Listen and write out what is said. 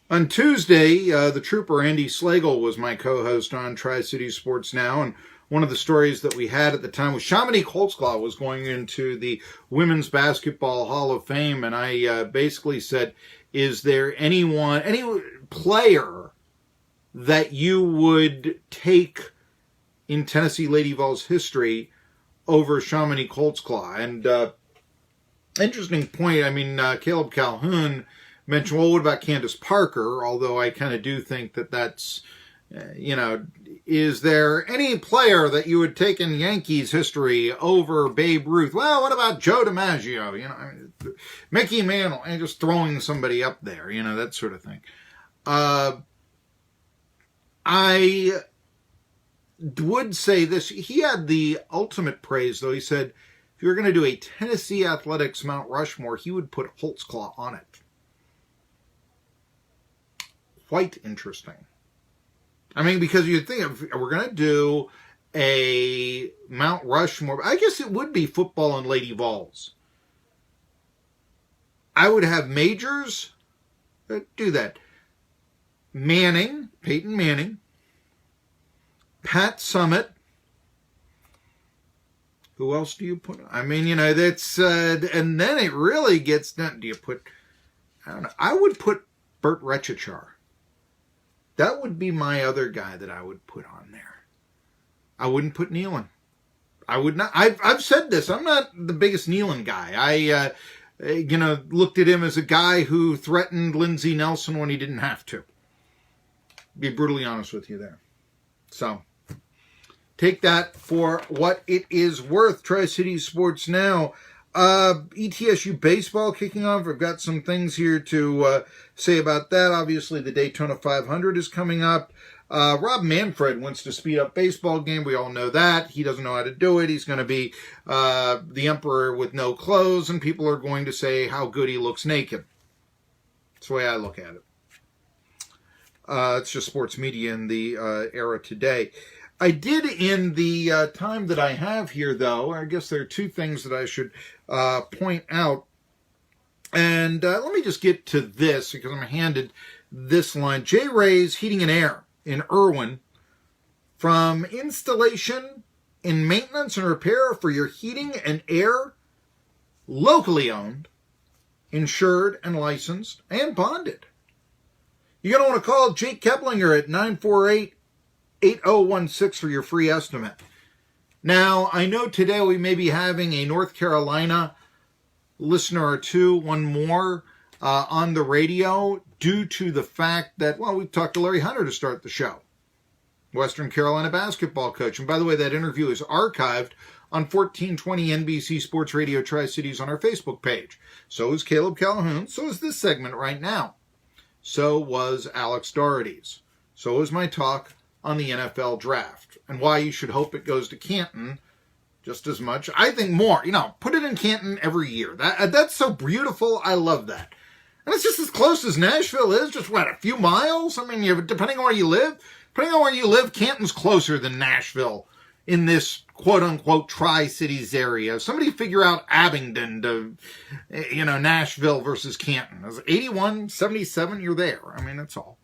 On Tuesday, the trooper Andy Slagle was my co-host on Tri-City Sports Now, and one of the stories that we had at the time was Chamonix Holtzclaw was going into the Women's Basketball Hall of Fame, and I basically said, is there any player that you would take in Tennessee Lady Vols history over Chamonix Holtzclaw? And interesting point, Caleb Calhoun mentioned, well, what about Candace Parker? Although I kind of do think that that's, is there any player that you would take in Yankees history over Babe Ruth? Well, what about Joe DiMaggio? Mickey Mantle, and just throwing somebody up there, that sort of thing. I would say this. He had the ultimate praise, though. He said, if you were going to do a Tennessee Athletics Mount Rushmore, he would put Holtzclaw on it. Quite interesting. Because you'd think if we're going to do a Mount Rushmore, I guess it would be football and Lady Vols. I would have Majors do that. Peyton Manning, Pat Summitt. Who else do you put? That's, and then it really gets done. Do you put, I don't know. I would put Bert Retchichar. That would be my other guy that I would put on there. I wouldn't put Nealon. I would not. I've said this. I'm not the biggest Nealon guy. I, looked at him as a guy who threatened Lindsey Nelson when he didn't have to. Be brutally honest with you there. So, take that for what it is worth. Tri-City Sports Now. ETSU baseball kicking off. I've got some things here to say about that. Obviously, the Daytona 500 is coming up. Rob Manfred wants to speed up baseball game. We all know that. He doesn't know how to do it. He's going to be the emperor with no clothes, and people are going to say how good he looks naked. That's the way I look at it. It's just sports media in the era today. I did, in the time that I have here, though, I guess there are two things that I should point out. And let me just get to this, because I'm handed this line. J. Ray's Heating and Air in Irwin. From installation and maintenance and repair for your heating and air, locally owned, insured and licensed, and bonded. You're going to want to call Jake Keplinger at 948-8016 for your free estimate. Now, I know today we may be having a North Carolina listener or two, one more, on the radio, due to the fact that, well, we talked to Larry Hunter to start the show. Western Carolina basketball coach. And by the way, that interview is archived on 1420 NBC Sports Radio Tri-Cities on our Facebook page. So is Caleb Calhoun. So is this segment right now. So was Alex Doherty's. So is my talk on the NFL draft and why you should hope it goes to Canton just as much. I think more. Put it in Canton every year. That's so beautiful. I love that. And it's just as close as Nashville is. Just, a few miles? Depending on where you live. Canton's closer than Nashville in this quote-unquote Tri-Cities area. Somebody figure out Abingdon to, Nashville versus Canton. 81, 77, you're there. That's all.